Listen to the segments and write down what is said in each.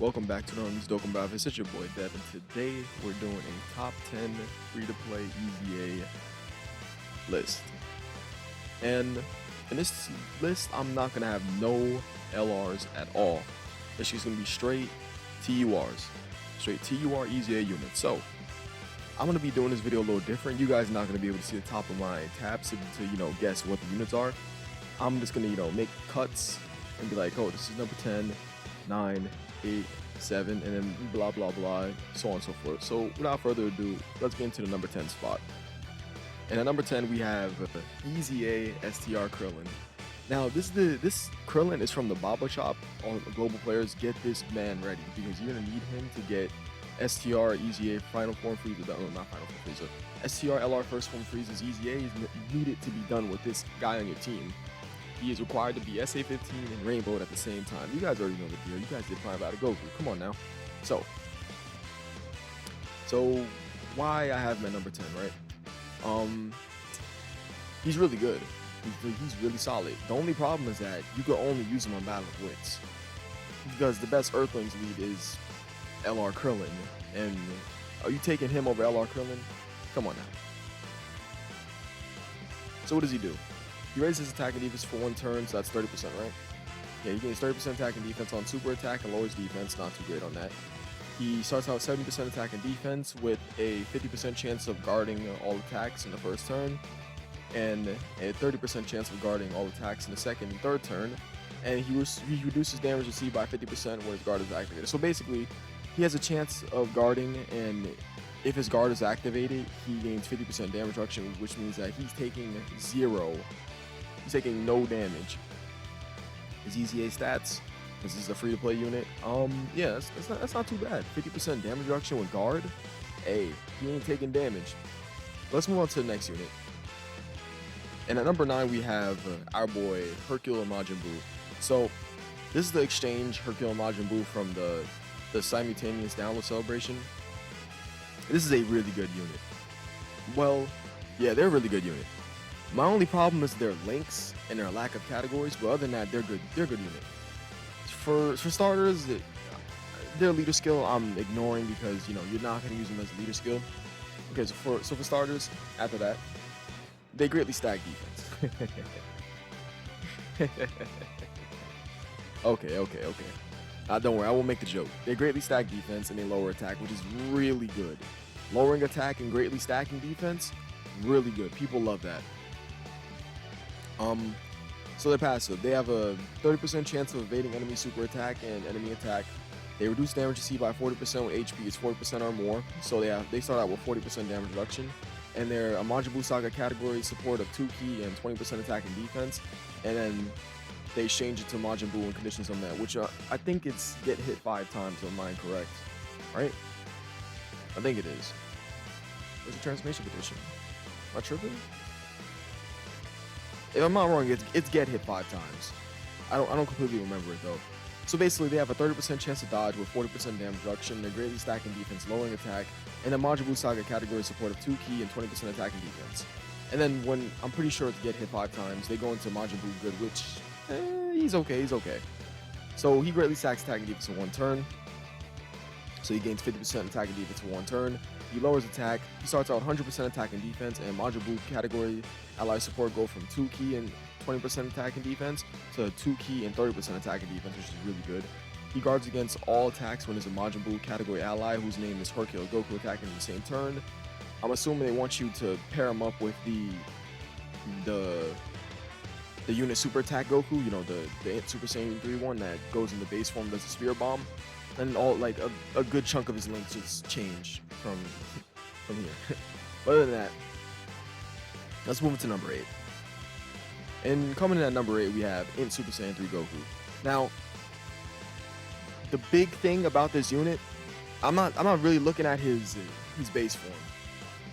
Welcome back to the Dokkan. It's your boy Dev, and today we're doing a top 10 free-to-play EZA list. And in this list, I'm not gonna have no LRs at all. It's just gonna be straight TURs, straight TUR EZA units. So I'm gonna be doing this video a little different. You guys are not gonna be able to see the top of my tabs to guess what the units are. I'm just gonna make cuts and be like, oh, this is number 10, 9, 8, 7, and then blah blah blah, so on and so forth. So without further ado, let's get into the number 10 spot. And at number 10 we have EZA STR Krillin. Now this Krillin is from the Baba Shop. All global players, get this man ready because you're gonna need him to get STR EZA Final Form Frieza. No, not Final Form Frieza. STR LR First Form Frieza's EZA is needed to be done with this guy on your team. He is required to be SA15 and Rainbowed at the same time. You guys already know the deal. You guys did Prime Battle Goku. Come on now. So why I have him at number 10, right? He's really good. He's really solid. The only problem is that you can only use him on Battle of Wits, because the best Earthlings lead is LR Krillin. And are you taking him over LR Krillin? Come on now. So what does he do? He raises his attack and defense for 1 turn, so that's 30%, right? Yeah, he gains 30% attack and defense on super attack and lowers defense, not too great on that. He starts out 70% attack and defense with a 50% chance of guarding all attacks in the first turn, and a 30% chance of guarding all attacks in the second and third turn, and he reduces damage received by 50% when his guard is activated. So basically, he has a chance of guarding, and if his guard is activated, he gains 50% damage reduction, which means that he's taking He's taking no damage. His EZA stats, this is a free-to-play unit. Yeah, that's not too bad. 50% damage reduction with guard. Hey, he ain't taking damage. Let's move on to the next unit. And at number 9, we have our boy Hercules and Majin Buu. So this is the exchange Hercules and Majin Buu from the simultaneous download celebration. This is a really good unit. Well, yeah, they're a really good unit. My only problem is their links and their lack of categories, but other than that, they're good. They're a good unit. For starters, their leader skill I'm ignoring because you're not going to use them as a leader skill. Okay, so for starters, after that, they greatly stack defense. Okay. Don't worry, I won't make the joke. They greatly stack defense and they lower attack, which is really good. Lowering attack and greatly stacking defense, really good. People love that. So they're passive. They have a 30% chance of evading enemy super attack and enemy attack. They reduce damage received by 40% when HP is 40% or more. So they start out with 40% damage reduction. And they're a Majin Buu Saga category support of 2 key and 20% attack and defense. And then they change it to Majin Buu and conditions on that, which I think it's get hit 5 times, if I'm correct. Right? I think it is. Where's the transformation condition? Am I tripping? If I'm not wrong, it's get hit 5 times. I don't completely remember it though. So basically, they have a 30% chance to dodge with 40% damage reduction. They're greatly stacking defense, lowering attack, and then Majin Buu Saga category support of 2 key and 20% attack and defense. And then when I'm pretty sure it's get hit 5 times, they go into Majin Buu Good, which he's okay. So he greatly stacks attack and defense in 1 turn. So he gains 50% attack and defense in 1 turn. He lowers attack. He starts out 100% attack and defense, and Majin Buu category ally support go from 2 key and 20% attack and defense to 2 key and 30% attack and defense, which is really good. He guards against all attacks when there's a Majin Buu category ally whose name is Hercules Goku attacking in the same turn. I'm assuming they want you to pair him up with the unit super attack Goku, the Super Saiyan 3 one that goes in the base form, does a spear bomb. And all a good chunk of his links just change from here. But other than that, let's move into number 8. And coming in at number 8, we have Super Saiyan 3 Goku. Now, the big thing about this unit, I'm not really looking at his base form.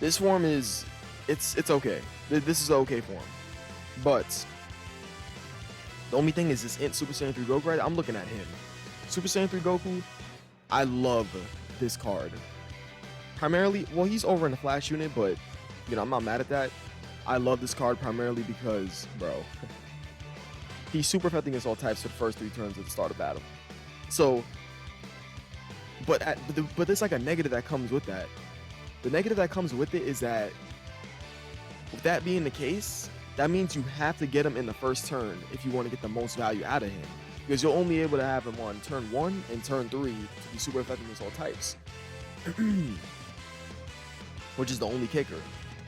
This form it's okay. This is an okay form, but the only thing is this Super Saiyan 3 Goku. Right, I'm looking at him. Super Saiyan 3 Goku, I love this card. Primarily, well, he's over in the Flash unit, but I'm not mad at that. I love this card primarily because, bro, he's super effective against all types for the first 3 turns at the start of battle. So but there's like a negative that comes with that. The negative that comes with it is that, with that being the case, that means you have to get him in the first turn if you want to get the most value out of him. Because you're only able to have him on turn 1 and turn 3 to be super effective against all types. Which is the only kicker.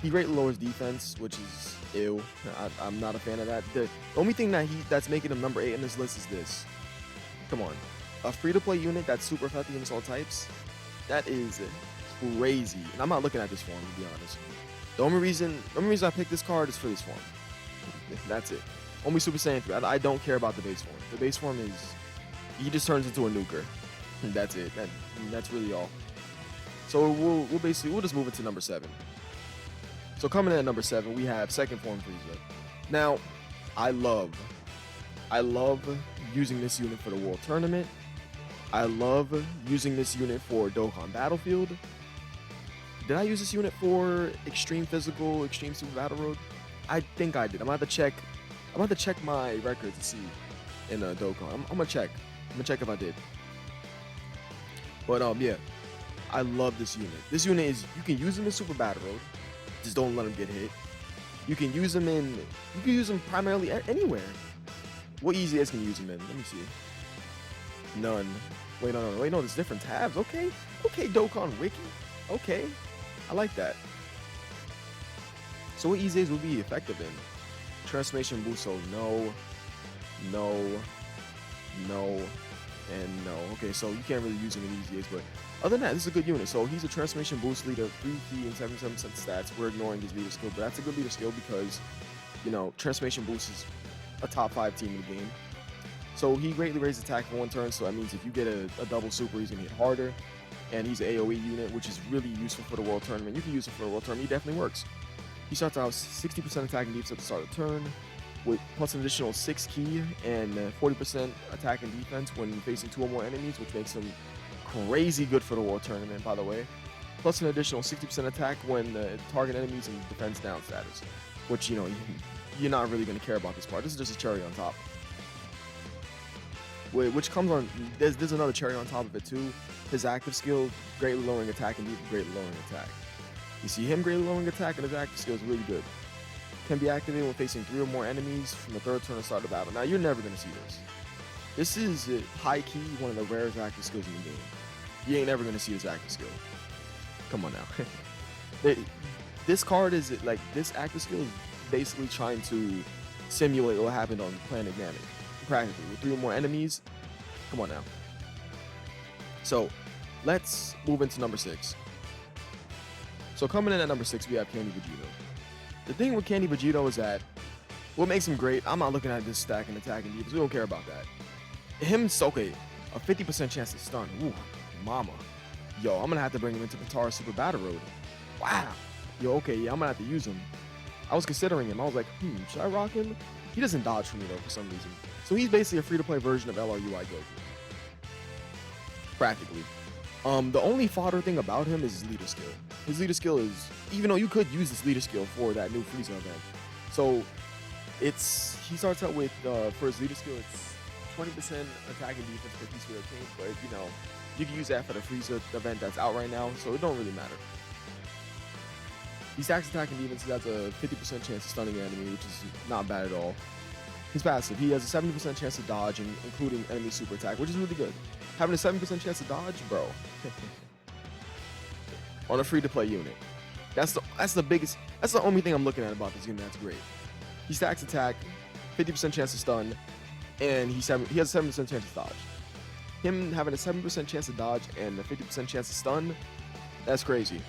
He greatly lowers defense, which is ew. I'm not a fan of that. The only thing that's making him number 8 in this list is this. Come on. A free-to-play unit that's super effective against all types, that is crazy. And I'm not looking at this form, to be honest. The only reason I picked this card is for this form. That's it. Only Super Saiyan 3. I don't care about the base form. The base form is, he just turns into a nuker. That's it. That's really all. So we'll just move it to number 7. So coming in at number 7, we have second form Frieza. Now, I love using this unit for the World Tournament. I love using this unit for Dokkan Battlefield. Did I use this unit for Extreme Physical, Extreme Super Battle Road? I think I did. I'm about to check my records to see in Dokkan. I'm gonna check. I'm gonna check if I did. But yeah, I love this unit. This unit is, you can use him in Super Battle Road. Just don't let him get hit. You can use him primarily anywhere. What EZAs can you use him in? Let me see. None. Wait, no, there's different tabs. Okay, Dokkan Wiki. Okay, I like that. So what EZAs will be effective in? Transformation boost, so no, and no. Okay, so you can't really use him in EZAs, but other than that, this is a good unit. So he's a transformation boost leader, 3 key and 77% stats. We're ignoring his leader skill, but that's a good leader skill because, you know, transformation boost is a top 5 team in the game. So he greatly raises attack for 1 turn, so that means if you get a double super, he's gonna hit harder. And he's an AoE unit, which is really useful for the World Tournament. You can use it for the World Tournament, he definitely works. He starts out 60% attack and defense at the start of the turn, with plus an additional 6 key and 40% attack and defense when facing 2 or more enemies, which makes him crazy good for the World Tournament, by the way. Plus an additional 60% attack when target enemies in defense down status, which, you know, you're not really going to care about this part. This is just a cherry on top. Which comes on, there's another cherry on top of it too. His active skill, greatly lowering attack and defense, greatly lowering attack. You see him greatly lowering attack, and his active skill is really good. Can be activated when facing 3 or more enemies from the 3rd turn to start the battle. Now, you're never going to see this. This is high-key one of the rarest active skills in the game. You ain't never going to see this active skill. Come on now. This card is, like, this active skill is basically trying to simulate what happened on Planet Namek. Practically, with 3 or more enemies. Come on now. So, let's move into number 6. So coming in at number 6, we have Candy Vegeta. The thing with Candy Vegeta is that what makes him great, I'm not looking at this stack and attack and defense. We don't care about that. Okay, a 50% chance to stun. Ooh, mama. Yo, I'm gonna have to bring him into Katara Super Battle Road. Wow. Yo, okay, yeah, I'm gonna have to use him. I was considering him. I was like, should I rock him? He doesn't dodge for me though, for some reason. So he's basically a free-to-play version of LRUI Goku. Practically. The only fodder thing about him is his leader skill. His leader skill is, even though you could use this leader skill for that new Frieza event. So he starts out with, for his leader skill, it's 20% attack and defense per piece of obtained, but you know, you can use that for the Frieza event that's out right now, so it don't really matter. He stacks attack and defense, he has a 50% chance of stunning an enemy, which is not bad at all. His passive, he has a 70% chance to dodge, including enemy super attack, which is really good. Having a 70% chance to dodge, bro. On a free-to-play unit. That's the only thing I'm looking at about this unit that's great. He stacks attack, 50% chance to stun, and he has a 7% chance to dodge. Him having a 7% chance to dodge and a 50% chance to stun, that's crazy.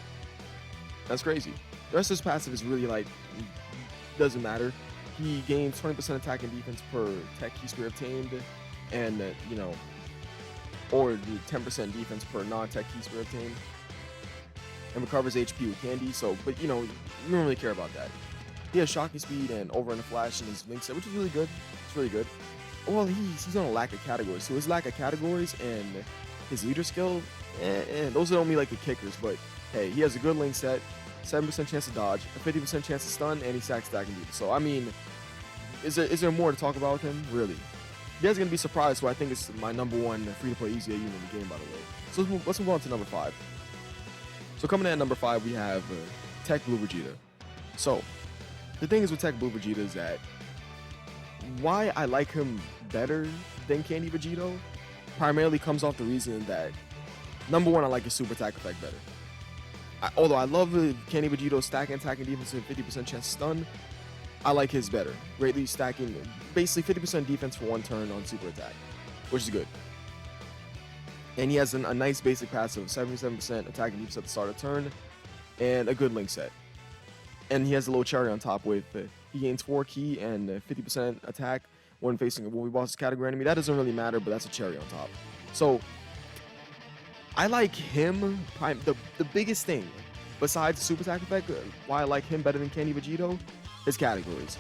That's crazy. The rest of his passive is really like, doesn't matter. He gains 20% attack and defense per tech key spear obtained, and you know, or the 10% defense per non-tech key spear obtained, and recovers HP with candy. So, but you know, you don't really care about that. He has shocking speed and over in a flash in his link set, which is really good. It's really good. Well, he's on a lack of categories, so his lack of categories and his leader skill, those are only like the kickers. But hey, he has a good link set, 7% chance to dodge, a 50% chance to stun, and he stacks attack and defense. So I mean, is there more to talk about with him? Really, you guys are gonna be surprised. So I think it's my #1 free-to-play EZA unit in the game, by the way. So let's move on to number 5. So coming in at number 5, we have Tech Blue Vegeta. So the thing is with Tech Blue Vegeta is that why I like him better than Candy Vegito primarily comes off the reason that #1, I like his super attack effect better. Although I love the Candy Vegito stacking attack and defense with 50% chance to stun, I like his better. Greatly stacking basically 50% defense for 1 turn on super attack, which is good. And he has a nice basic passive, 77% attack and defense at the start of turn, and a good link set. And he has a little cherry on top with he gains 4 ki and 50% attack when facing a Wolvie Boss's category enemy. That doesn't really matter, but that's a cherry on top. So I like him. The biggest thing besides the super attack effect, why I like him better than Candy Vegito, is categories.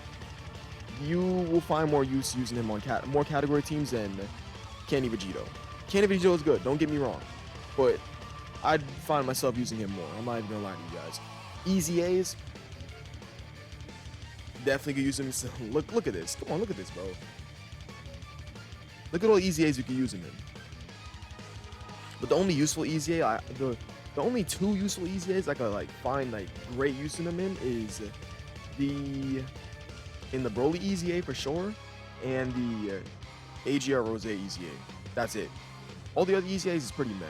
You will find more use using him on more category teams than Candy Vegito. Candy Vegito is good, don't get me wrong, but I'd find myself using him more. I'm not even gonna lie to you guys. EZAs, definitely could use him. So look at this. Come on, look at this, bro. Look at all EZAs you can use him in. But the only useful EZA, the only 2 useful EZAs I could find great use in them in is in the Broly EZA for sure, and the AGR Rose EZA. That's it. All the other EZAs is pretty meh.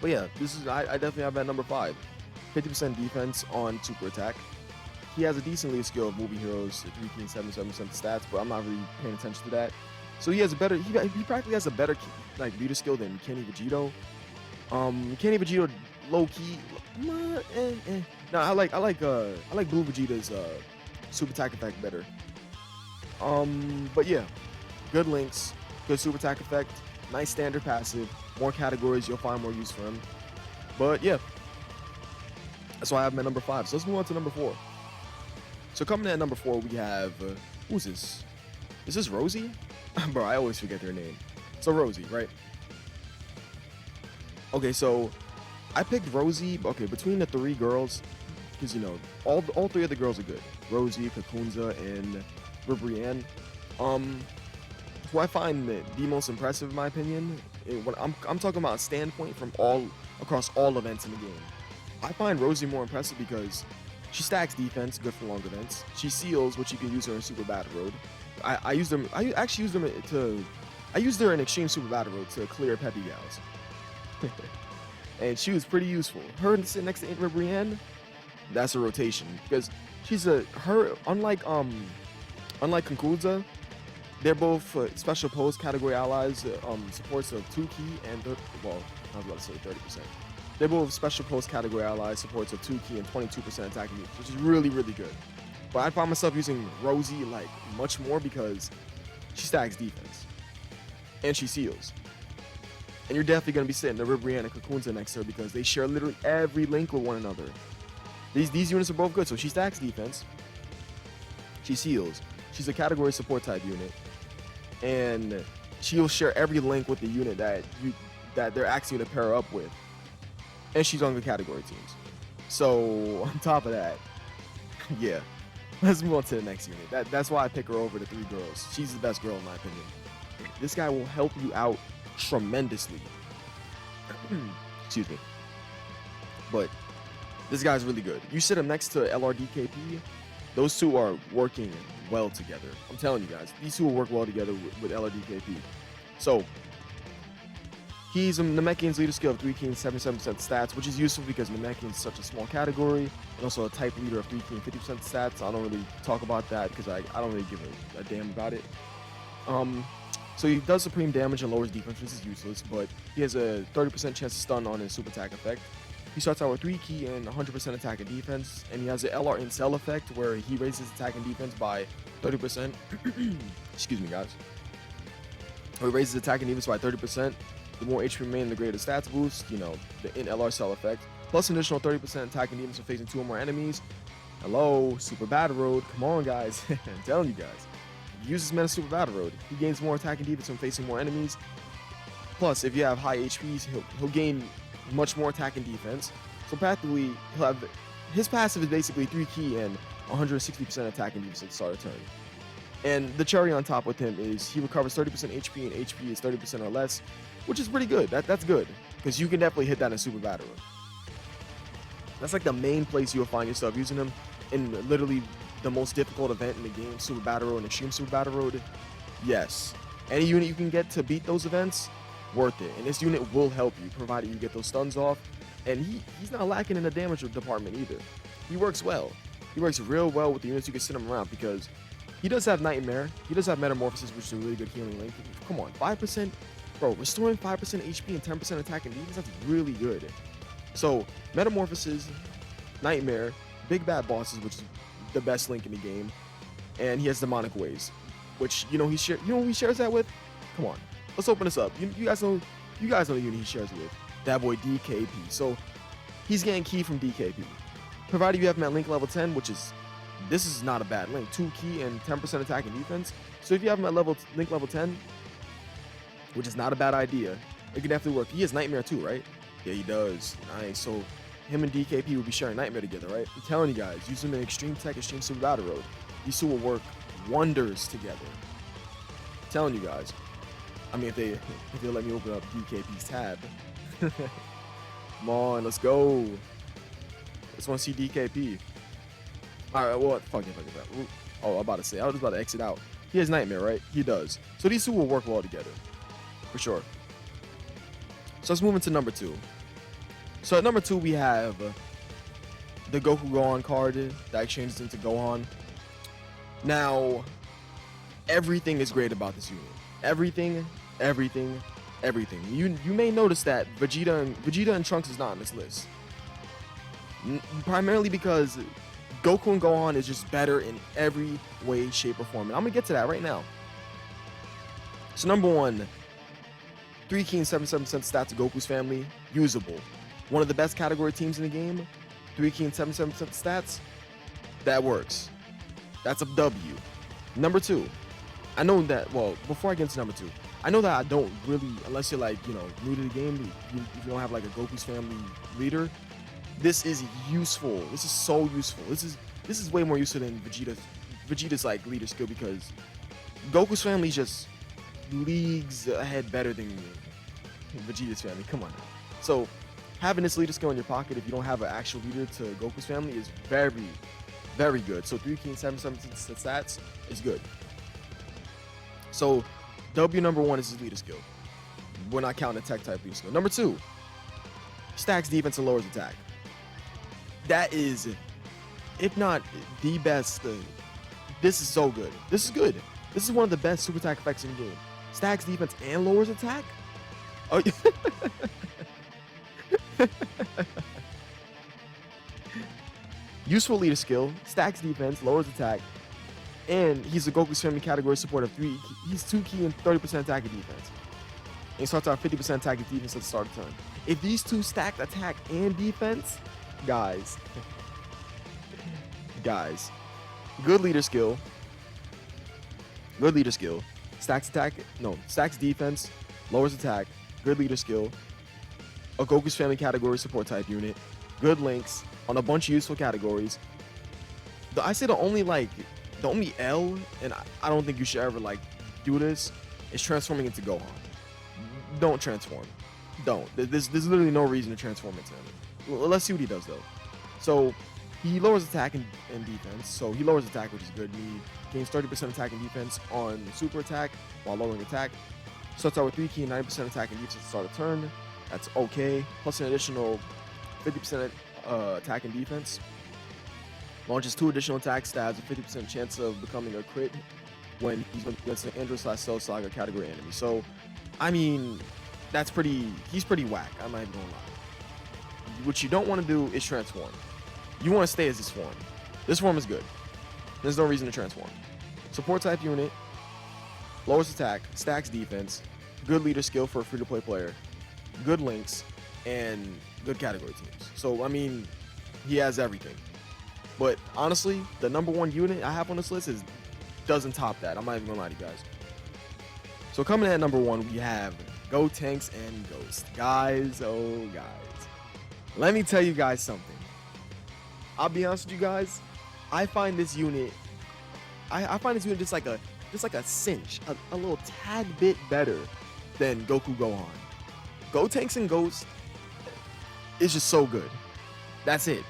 But yeah, I definitely have that number 5. 50% defense on super attack. He has a decent lead skill of moving heroes, 3 and 77% stats, but I'm not really paying attention to that. So he has a better, he practically has a better leader skill than Kenny Vegito. Kenny Vegito low key, No, I like Blue Vegeta's super attack effect better. But yeah, good links, good super attack effect, nice standard passive, more categories, you'll find more use for him. But yeah, that's why I have him at number 5. So let's move on to number 4. So coming in at number 4, we have who's this? Is this Rosie? Bro, I always forget their name. So Rosie, right? Okay, so I picked Rosie. Okay, between the 3 girls, because all 3 of the girls are good. Rosie, Kakunza, and Ribrianne. Who I find the most impressive, in my opinion, when I'm talking about standpoint from across all events in the game. I find Rosie more impressive because she stacks defense, good for long events. She seals, which you can use her in Super Battle Road. I used them. I actually used them I used her in Extreme Super Battle Road to clear Peppy Gals. And she was pretty useful. Her sitting next to Ribrianne, that's a rotation because unlike Kakunza, they're both special pose category allies, supports of 2 ki and I was about to say 30%. They're both special post category allies, supports of 2 ki and 22% attacking units, which is really, really good. But I find myself using Rosie much more because she stacks defense and she seals. And you're definitely going to be sitting the Ribrianne and Kakunza next to her because they share literally every link with one another. These units are both good. So she stacks defense, she seals, she's a category support type unit, and she'll share every link with the unit that they're asking you to pair up with. And she's on the category teams. So on top of that, yeah, let's move on to the next unit. That's why I pick her over the 3 girls. She's the best girl in my opinion. This guy will help you out tremendously. Excuse me. But this guy's really good. You sit him next to LRDKP, those 2 are working well together. I'm telling you guys, these 2 will work well together with LRDKP. So he's a Namekian's leader skill of 3 ki and 77% stats, which is useful because Namekian is such a small category, and also a type leader of 3 ki and 50% stats. I don't really talk about that because I don't really give a damn about it. So he does supreme damage and lowers defense, which is useless, but he has a 30% chance to stun on his super attack effect. He starts out with 3 ki and 100% attack and defense, and he has the LR Incel effect where he raises attack and defense by 30%. Excuse me, guys. He raises attack and defense by 30%. The more HP remain, the greater stats boost, the in LR cell effect. Plus an additional 30% attack and defense when facing 2 or more enemies. Hello, Super Battle Road. Come on, guys. I'm telling you guys. If you use this man in Super Battle Road, he gains more attack and defense when facing more enemies. Plus, if you have high HPs, he'll gain much more attack and defense. So practically, he'll have his passive is basically 3 ki and 160% attack and defense at the start of turn. And the cherry on top with him is he recovers 30% HP, and HP is 30% or less, which is pretty good. That's good, because you can definitely hit that in Super Battle Road. That's like the main place you'll find yourself using him in literally the most difficult event in the game, Super Battle Road and Extreme Super Battle Road. Yes, any unit you can get to beat those events, worth it. And this unit will help you, provided you get those stuns off. And he's not lacking in the damage department either. He works well. He works real well with the units you can send him around, because he does have Nightmare. He does have Metamorphosis, which is a really good healing link. Come on, 5%. Bro, restoring 5% HP and 10% attack and defense, that's really good. So, Metamorphosis, Nightmare, Big Bad Bosses, which is the best link in the game. And he has Demonic Waves, which, you know, who he shares that with? Come on, let's open this up. You guys know the unit he shares it with. That boy DKP. So, he's getting key from DKP. Provided you have him at link level 10, which is, this is not a bad link. 2 key and 10% attack and defense. So if you have him at link level 10, which is not a bad idea, it can definitely work. He has Nightmare too, right? Yeah, he does. Nice. So him and DKP will be sharing Nightmare together, right? I'm telling you guys, use them in Extreme Tech, Extreme Super Battle Road. These two will work wonders together. I'm telling you guys. I mean, if they let me open up DKP's tab. Come on, let's go. Just want to see DKP. All right, well, fuck it. Oh, I'm about to say, I was about to exit out. He has Nightmare, right? He does. So these two will work well together, for sure. So let's move into number 2. So at number 2, we have the Goku Gohan card that exchanges into Gohan. Now, everything is great about this unit. Everything. You may notice that Vegeta and Trunks is not on this list. Primarily because Goku and Gohan is just better in every way, shape, or form. And I'm going to get to that right now. So number 1, 3 key and 77% stats of Goku's family, usable. One of the best category teams in the game, 3 key and 77% stats, that works. That's a W. Number 2, I know that, well, before I get into number 2, I know that I don't really, unless you're like, you know, new to the game, if you don't have like a Goku's family leader, this is useful. This is so useful. This is way more useful than Vegeta's like leader skill, because Goku's family is just leagues ahead better than Vegeta's family. Come on now. So having this leader skill in your pocket if you don't have an actual leader to Goku's family is very, very good. So 3 key and 7 stats is good. So W number 1 is his leader skill. We're not counting the tech type leader skill. Number 2, stacks defense and lowers attack. That is, if not the best, this is so good. This is good. This is one of the best super attack effects in the game. Stacks defense and lowers attack? Oh, useful leader skill, stacks defense, lowers attack, and he's a Goku's family category support of 3. He's 2 key and 30% attack and defense. And he starts out 50% attack and defense at the start of the turn. If these two stacked attack and defense, guys, good leader skill, stacks defense, lowers attack, good leader skill, a Goku's family category support type unit, good links on a bunch of useful categories. I say the only L, and I don't think you should ever like do this, is transforming into Gohan. Don't transform. Don't. There's literally no reason to transform into him. Well, let's see what he does though. So he lowers attack and defense. So he lowers attack, which is good. He gains 30% attack and defense on super attack while lowering attack. Starts out with 3 key and 90% attack and defense at the start of turn. That's okay. Plus an additional 50% attack and defense. Launches 2 additional attack stabs, a 50% chance of becoming a crit when he's against an Android/Cell Saga category enemy. So, I mean, he's pretty whack. I'm not even gonna lie. What you don't want to do is transform. You want to stay as this form. This form is good. There's no reason to transform. Support type unit, lowers attack, stacks defense, good leader skill for a free-to-play player, good links, and good category teams. So, I mean, he has everything. But honestly, the number 1 unit I have on this list doesn't top that. I'm not even gonna lie to you guys. So coming in at number 1, we have Gotenks and Ghost. Guys, oh guys. Let me tell you guys something. I'll be honest with you guys. I find this unit just like a just like a cinch, a little tad bit better than Goku Gohan. Gotenks and Ghost is just so good. That's it.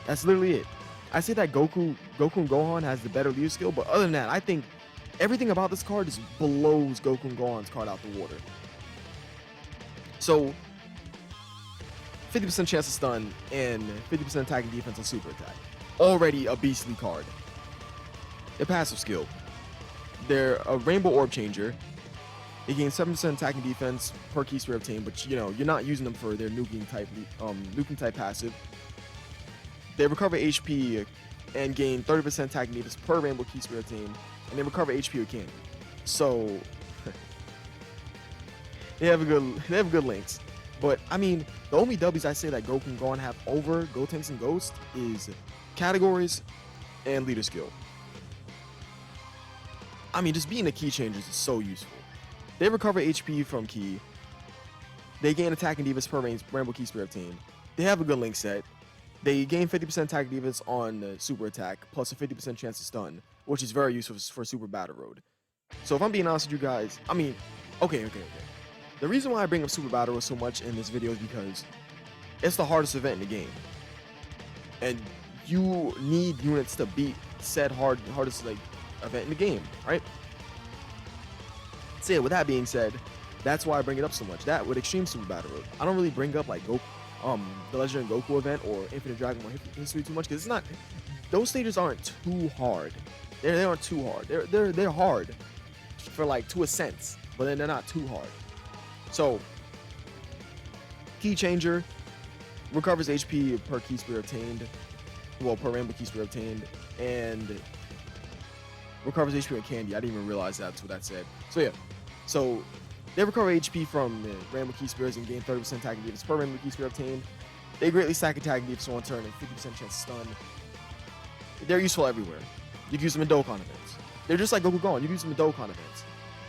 That's literally it. I say that Goku and Gohan has the better leader skill, but other than that, I think everything about this card just blows Goku and Gohan's card out the water. So 50% chance to stun and 50% attack and defense on super attack. Already a beastly card. Their passive skill. They're a Rainbow Orb Changer. They gain 7% attack and defense per key sphere obtained, but you know, you're not using them for their nuking type passive. They recover HP and gain 30% attack and defense per Rainbow key sphere obtained, and they recover HP with candy. So they have good links. But I mean, the only W's I say that Goku and Gohan have over Gotenks and Ghost is categories and leader skill. I mean, just being the key changers is so useful. They recover HP from key. They gain attack and defense per Rainbow key sphere obtained. They have a good link set. They gain 50% attack and defense on super attack, plus a 50% chance to stun, which is very useful for Super Battle Road. So if I'm being honest with you guys, I mean, okay. The reason why I bring up Super Battle Road so much in this video is because it's the hardest event in the game. And you need units to beat said hardest like event in the game, right? So yeah, with that being said, that's why I bring it up so much. That with Extreme Super Battle Road, I don't really bring up like Goku, the Legendary Goku event or Infinite Dragon Ball history too much, because it's not. Those stages aren't too hard. They aren't too hard. They're hard for like to a sense, but then they're not too hard. So Key Changer recovers HP per key sphere obtained, well, per Rainbow key sphere obtained, and recovers HP with candy. I didn't even realize that's what that said. So yeah, so they recover HP from Rainbow key spheres and gain 30% attack and defense per Rainbow key sphere obtained. They greatly stack attack and defense on turn and 50% chance to stun. They're useful everywhere. You can use them in Dokkan events. They're just like Goku Gohan. You can use them in Dokkan events.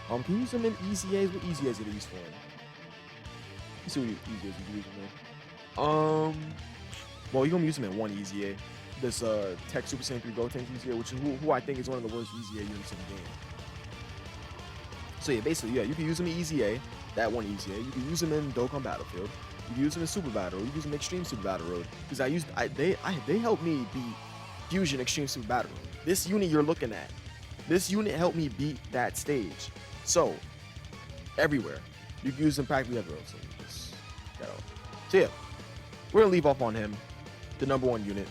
Can you use them in EZAs? What EZAs are they useful in? Let's see what EZAs you can use them in. Well, you're gonna use them in one EZA. This Tech Super Saiyan 3 Gotenks EZA, which is who I think is one of the worst EZA units in the game. So yeah, basically, yeah, you can use them in EZA, that one EZA. You can use them in Dokkan Battlefield. You can use them in Super Battle. You can use them in Extreme Super Battle Road. Because they helped me beat Fusion Extreme Super Battle Road. This unit you're looking at, this unit helped me beat that stage. So everywhere, you can use them practically everywhere. So just got out. So yeah, we're gonna leave off on him, the #1 unit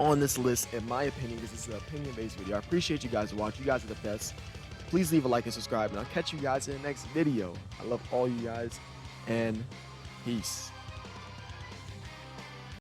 on this list, in my opinion, because this is an opinion-based video. I appreciate you guys watching. You guys are the best. Please leave a like and subscribe, and I'll catch you guys in the next video. I love all you guys, and peace.